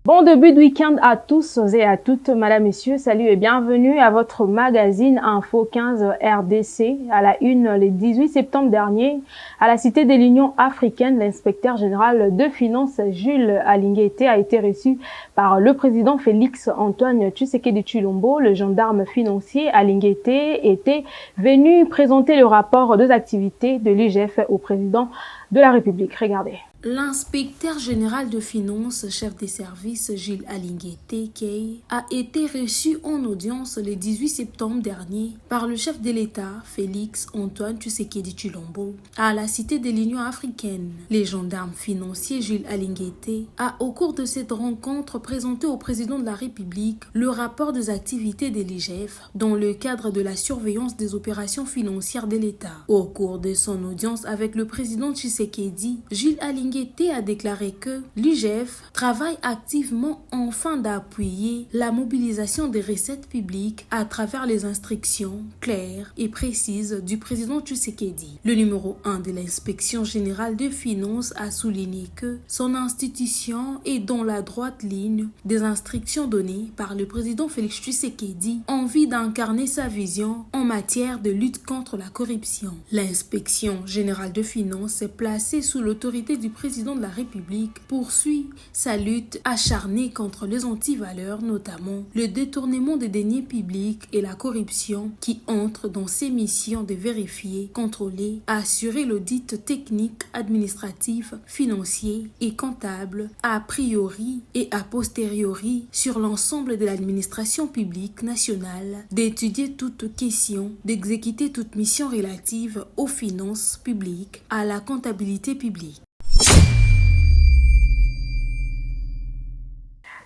Bon début de week-end à tous et à toutes, madame, messieurs, salut et bienvenue à votre magazine Info 15 RDC. À la une, le 18 septembre dernier, à la Cité de l'Union africaine, l'inspecteur général de finances Jules Alinguete a été reçu par le président Félix Antoine Tshisekedi Tshilombo. Le gendarme financier Alinguete était venu présenter le rapport des activités de l'IGF au président de la République. Regardez. L'inspecteur général de finances, chef des services Jules Alinguete Kei, a été reçu en audience le 18 septembre dernier par le chef de l'État, Félix Antoine Tshisekedi Tshilombo, à la Cité de l'Union africaine. Les gendarmes financiers Jules Alinguete a, au cours de cette rencontre, présenté au président de la République le rapport des activités de l'IGF dans le cadre de la surveillance des opérations financières de l'État. Au cours de son audience avec le président Tshisekedi, Jules Alinguete a déclaré que l'IGF travaille activement afin d'appuyer la mobilisation des recettes publiques à travers les instructions claires et précises du président Tshisekedi. Le numéro 1 de l'inspection générale des finances a souligné que son institution est dans la droite ligne des instructions données par le président Félix Tshisekedi en vue d'incarner sa vision en matière de lutte contre la corruption. L'inspection générale de finances est placée sous l'autorité du président de la République poursuit sa lutte acharnée contre les antivaleurs, notamment le détournement des deniers publics et la corruption qui entrent dans ses missions de vérifier, contrôler, assurer l'audit technique, administratif, financier et comptable a priori et a posteriori sur l'ensemble de l'administration publique nationale, d'étudier toute question, d'exécuter toute mission relative aux finances publiques, à la comptabilité publique.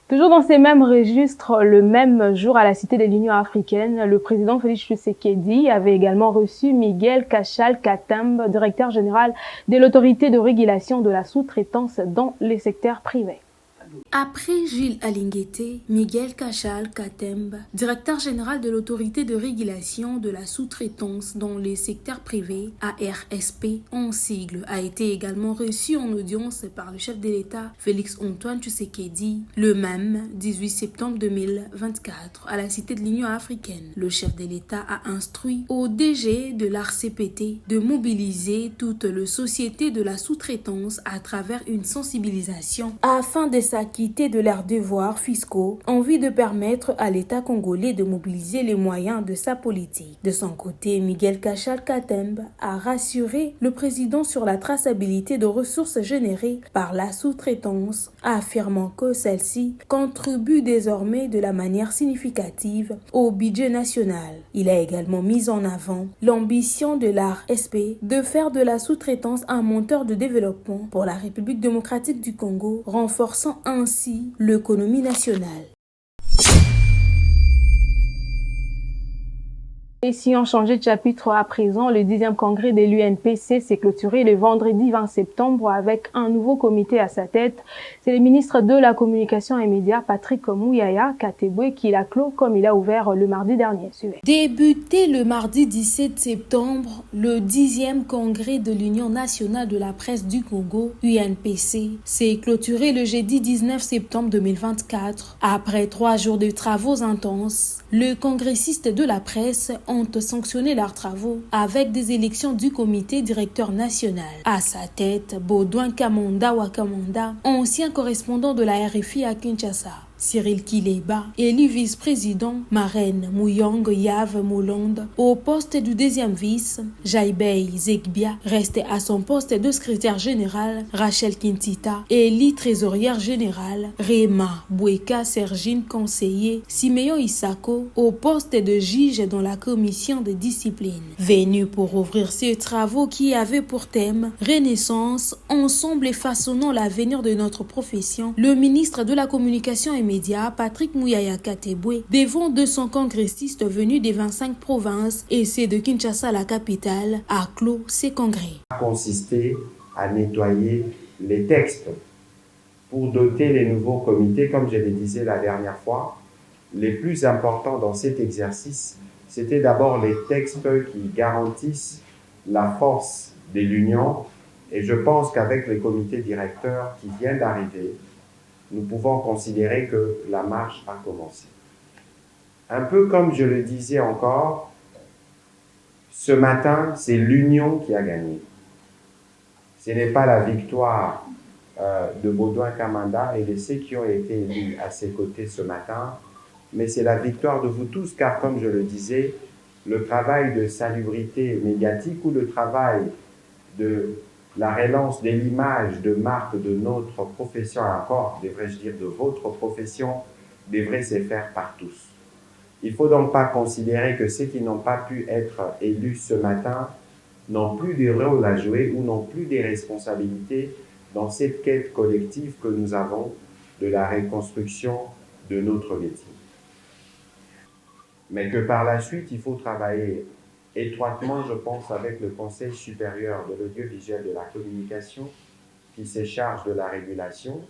Toujours dans ces mêmes registres, le même jour à la Cité de l'Union africaine, le président Félix Tshisekedi avait également reçu Miguel Cachal Katemba, directeur général de l'autorité de régulation de la sous-traitance dans les secteurs privés. Après Jules Alinguete, Miguel Cachal Katemba, directeur général de l'autorité de régulation de la sous-traitance dans les secteurs privés, ARSP en sigle, a été également reçu en audience par le chef de l'État, Félix Antoine Tshisekedi, le même 18 septembre 2024, à la Cité de l'Union africaine. Le chef de l'État a instruit au DG de l'ARCPT de mobiliser toute la société de la sous-traitance à travers une sensibilisation afin de s'acquitter de leurs devoirs fiscaux en vue de permettre à l'État congolais de mobiliser les moyens de sa politique. De son côté, Miguel Cachal Katemba a rassuré le président sur la traçabilité de ressources générées par la sous-traitance, affirmant que celle-ci contribue désormais de la manière significative au budget national. Il a également mis en avant l'ambition de l'ARSP de faire de la sous-traitance un moteur de développement pour la République démocratique du Congo, renforçant ainsi l'économie nationale. Et si on changeait de chapitre à présent, le 10e congrès de l'UNPC s'est clôturé le vendredi 20 septembre avec un nouveau comité à sa tête. C'est le ministre de la Communication et Médias, Patrick Muyaya Katebwe, qui l'a clos comme il a ouvert le mardi dernier. Débuté le mardi 17 septembre, le 10e congrès de l'Union nationale de la presse du Congo, UNPC, s'est clôturé le jeudi 19 septembre 2024. Après 3 jours de travaux intenses, les congressistes de la presse ont sanctionné leurs travaux avec des élections du comité directeur national. À sa tête, Baudouin Kamanda Wakamanda, ancien correspondant de la RFI à Kinshasa. Cyril Kileba, élu vice-président, Marraine Mouyong Yave Molonde, au poste du deuxième vice, Jaibei Zegbia, restait à son poste de secrétaire général, Rachel Kintita, élie trésorière générale, Rema Boueka Sergine, conseiller, Simeon Isako, au poste de juge dans la commission de discipline. Venu pour ouvrir ses travaux qui avaient pour thème Renaissance, ensemble et façonnant l'avenir de notre profession, le ministre de la Communication et Médias, Patrick Muyaya Katebwe, devant 200 congressistes venus des 25 provinces et c'est de Kinshasa, la capitale, a clos ces congrès. A consisté à nettoyer les textes pour doter les nouveaux comités, comme je le disais la dernière fois. Les plus importants dans cet exercice, c'était d'abord les textes qui garantissent la force de l'Union. Et je pense qu'avec les comités directeurs qui viennent d'arriver, nous pouvons considérer que la marche a commencé. Un peu comme je le disais encore, ce matin, c'est l'union qui a gagné. Ce n'est pas la victoire de Baudouin Kamanda et de ceux qui ont été élus à ses côtés ce matin, mais c'est la victoire de vous tous, car comme je le disais, le travail de salubrité médiatique ou le travail de la relance de l'image de marque de notre profession, encore, devrais-je dire, de votre profession, devrait se faire par tous. Il ne faut donc pas considérer que ceux qui n'ont pas pu être élus ce matin n'ont plus de rôle à jouer ou n'ont plus des responsabilités dans cette quête collective que nous avons de la reconstruction de notre métier. Mais que par la suite, il faut travailler étroitement, je pense, avec le Conseil supérieur de l'audiovisuel de la communication qui se charge de la régulation,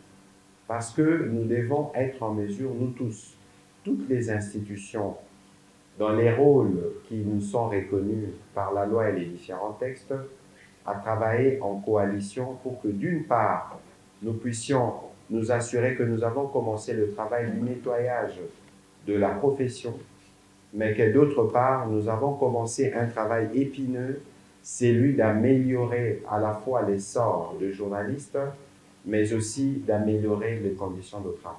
parce que nous devons être en mesure, nous tous, toutes les institutions, dans les rôles qui nous sont reconnus par la loi et les différents textes, à travailler en coalition pour que d'une part, nous puissions nous assurer que nous avons commencé le travail du nettoyage de la profession, mais que d'autre part, nous avons commencé un travail épineux, celui d'améliorer à la fois les sorts de journalistes, mais aussi d'améliorer les conditions de travail.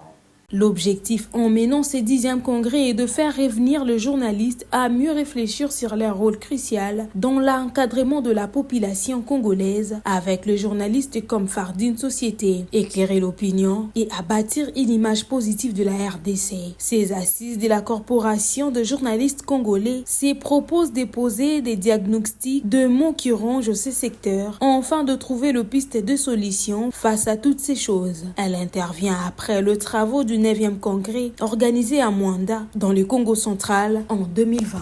L'objectif en menant ce 10e congrès est de faire revenir les journalistes à mieux réfléchir sur leur rôle crucial dans l'encadrement de la population congolaise avec les journalistes comme phare d'une société, éclairer l'opinion et à bâtir une image positive de la RDC. Ces assises de la corporation de journalistes congolais se proposent de poser des diagnostics de mots qui rongent ce secteur, afin de trouver le piste de solution face à toutes ces choses. Elle intervient après le travaux du 9e congrès organisé à Mwanda dans le Congo central en 2020.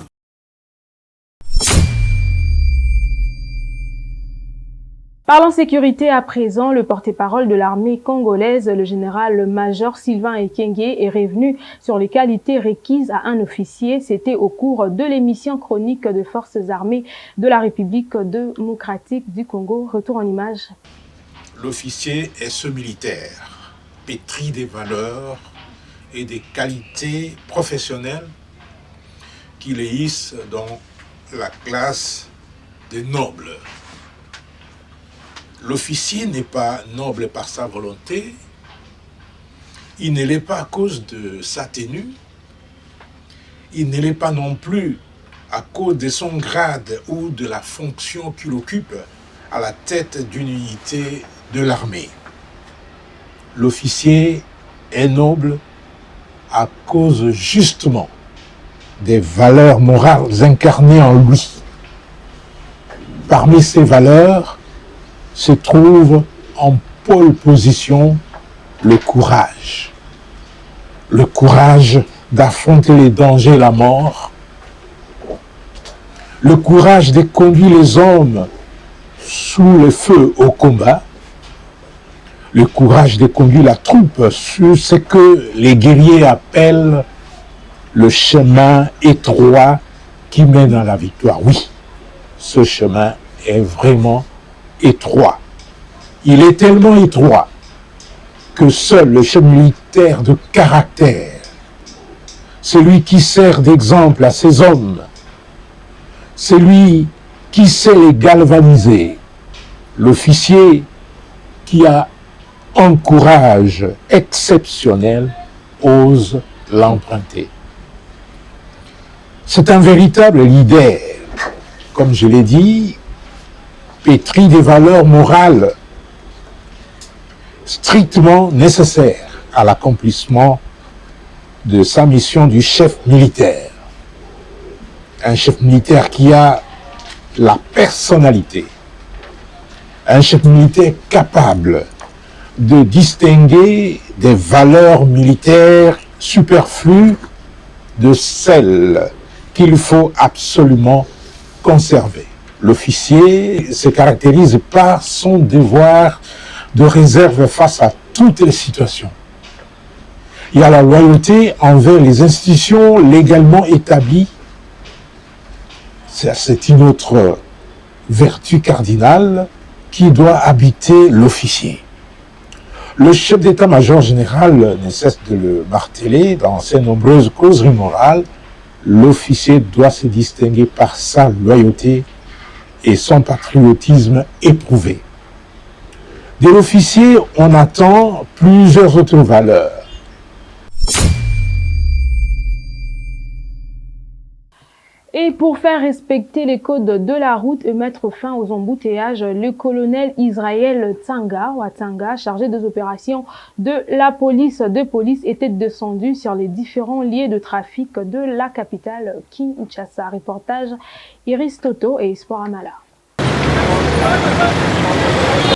Parlons sécurité à présent, le porte-parole de l'armée congolaise, le général-major Sylvain Ekenge, est revenu sur les qualités requises à un officier. C'était au cours de l'émission chronique des forces armées de la République démocratique du Congo. Retour en image. L'officier est ce militaire, pétri des valeurs et des qualités professionnelles qui les hissent dans la classe des nobles. L'officier n'est pas noble par sa volonté, il ne l'est pas à cause de sa tenue, il ne l'est pas non plus à cause de son grade ou de la fonction qu'il occupe à la tête d'une unité de l'armée. L'officier est noble à cause justement des valeurs morales incarnées en lui. Parmi ces valeurs se trouve en pole position le courage. Le courage d'affronter les dangers et la mort. Le courage de conduire les hommes sous le feu au combat. Le courage de conduire la troupe sur ce que les guerriers appellent le chemin étroit qui mène à la victoire. Oui, ce chemin est vraiment étroit. Il est tellement étroit que seul le chef militaire de caractère, celui qui sert d'exemple à ses hommes, celui qui sait les galvaniser, l'officier qui a un courage exceptionnel, ose l'emprunter. C'est un véritable leader, comme je l'ai dit, pétri des valeurs morales strictement nécessaires à l'accomplissement de sa mission du chef militaire. Un chef militaire qui a la personnalité, un chef militaire capable de distinguer des valeurs militaires superflues de celles qu'il faut absolument conserver. L'officier se caractérise par son devoir de réserve face à toutes les situations. Il y a la loyauté envers les institutions légalement établies. C'est une autre vertu cardinale qui doit habiter l'officier. Le chef d'état-major général ne cesse de le marteler dans ses nombreuses causeries morales. L'officier doit se distinguer par sa loyauté et son patriotisme éprouvé. De l'officier, on attend plusieurs autres valeurs. Et pour faire respecter les codes de la route et mettre fin aux embouteillages, le colonel Israël Tsanga, chargé des opérations de la police était descendu sur les différents lieux de trafic de la capitale Kinshasa. Reportage Iris Toto et Espoir Amala.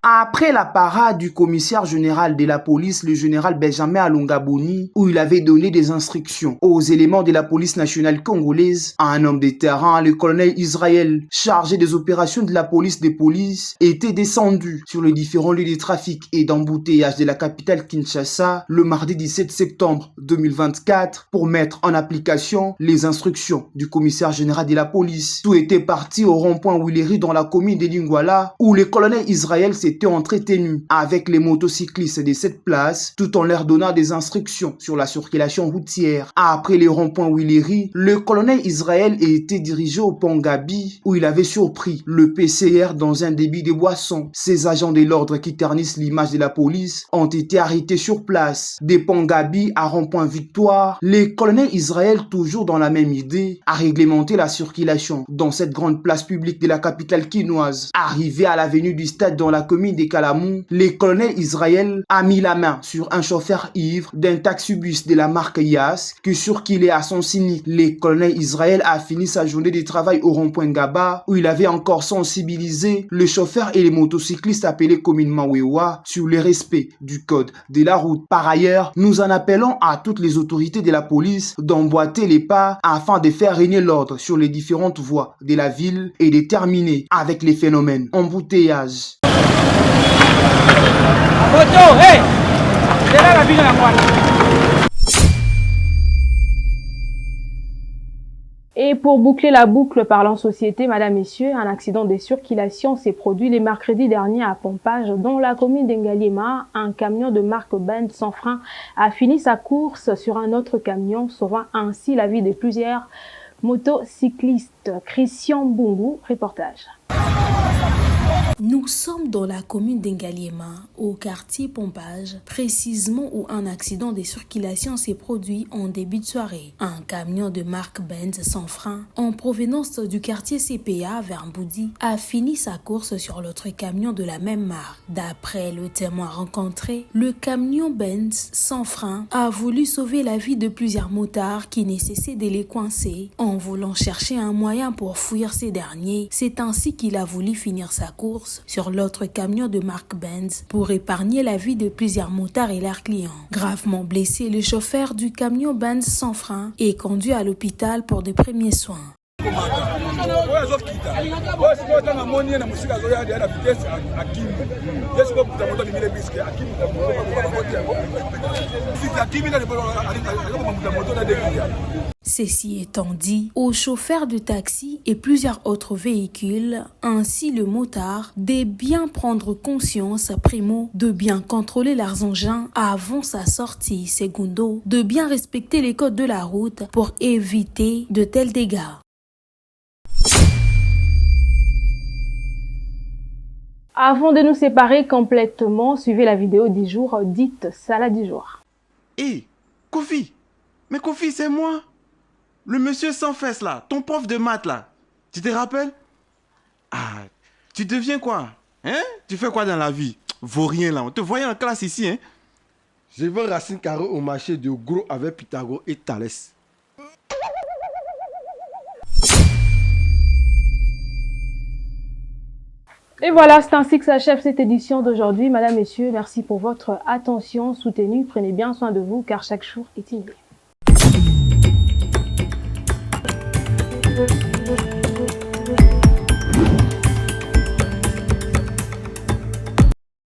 Après la parade du commissaire général de la police, le général Benjamin Alongaboni, où il avait donné des instructions aux éléments de la police nationale congolaise, à un homme de terrain, le colonel Israël, chargé des opérations de la police était descendu sur les différents lieux de trafic et d'embouteillage de la capitale Kinshasa le mardi 17 septembre 2024 pour mettre en application les instructions du commissaire général de la police. Tout était parti au rond-point Willery dans la commune de Lingwala, où le colonel Israël s'était entretenu avec les motocyclistes de cette place tout en leur donnant des instructions sur la circulation routière. Après les ronds-points Willery, le colonel Israël était dirigé au pont Gabi où il avait surpris le PCR dans un débit de boissons. Ces agents de l'ordre qui ternissent l'image de la police ont été arrêtés sur place. Des ponts Gabi à rond-point Victoire, le colonel Israël, toujours dans la même idée, a réglementé la circulation dans cette grande place publique de la capitale quinoise. Arrivé à l'avenue du Stade dans la commune de Kalamou, le colonel Israël a mis la main sur un chauffeur ivre d'un taxibus de la marque Yas qui surquillait à son cynique. Le colonel Israël a fini sa journée de travail au rond-point Gaba où il avait encore sensibilisé le chauffeur et les motocyclistes appelés communément Wewa sur le respect du code de la route. Par ailleurs, nous en appelons à toutes les autorités de la police d'emboîter les pas afin de faire régner l'ordre sur les différentes voies de la ville et de terminer avec les phénomènes embouteillage. Et pour boucler la boucle parlant société, madame, messieurs, un accident de circulation s'est produit les mercredis derniers à Pompage, dans la commune d'Engaliema. Un camion de marque Benz sans frein a fini sa course sur un autre camion, sauvant ainsi la vie de plusieurs motocyclistes. Christian Bungu, reportage. Nous sommes dans la commune d'Engaliema, au quartier Pompage, précisément où un accident de circulation s'est produit en début de soirée. Un camion de marque Benz sans frein, en provenance du quartier CPA vers Mboudi, a fini sa course sur l'autre camion de la même marque. D'après le témoin rencontré, le camion Benz sans frein a voulu sauver la vie de plusieurs motards qui ne cessaient de les coincer. En voulant chercher un moyen pour fuir ces derniers, c'est ainsi qu'il a voulu finir sa course sur l'autre camion de marque Benz pour épargner la vie de plusieurs motards et leurs clients. Gravement blessé, le chauffeur du camion Benz sans frein est conduit à l'hôpital pour des premiers soins. Ceci étant dit, aux chauffeurs de taxi et plusieurs autres véhicules, ainsi le motard, de bien prendre conscience, primo, de bien contrôler leurs engins avant sa sortie, secondo, de bien respecter les codes de la route pour éviter de tels dégâts. Avant de nous séparer complètement, suivez la vidéo du jour dite Salah du jour. Hé, Kofi, mais Kofi, c'est moi. Le monsieur sans fesses là, ton prof de maths là, tu te rappelles? Ah, tu deviens quoi? Hein? Tu fais quoi dans la vie? Vaut rien là, on te voyait en classe ici, hein? Je vends racine carrée au marché de Gros avec Pythagore et Thalès. Et voilà, c'est ainsi que s'achève cette édition d'aujourd'hui. Madame, messieurs, merci pour votre attention soutenue. Prenez bien soin de vous car chaque jour est inouï.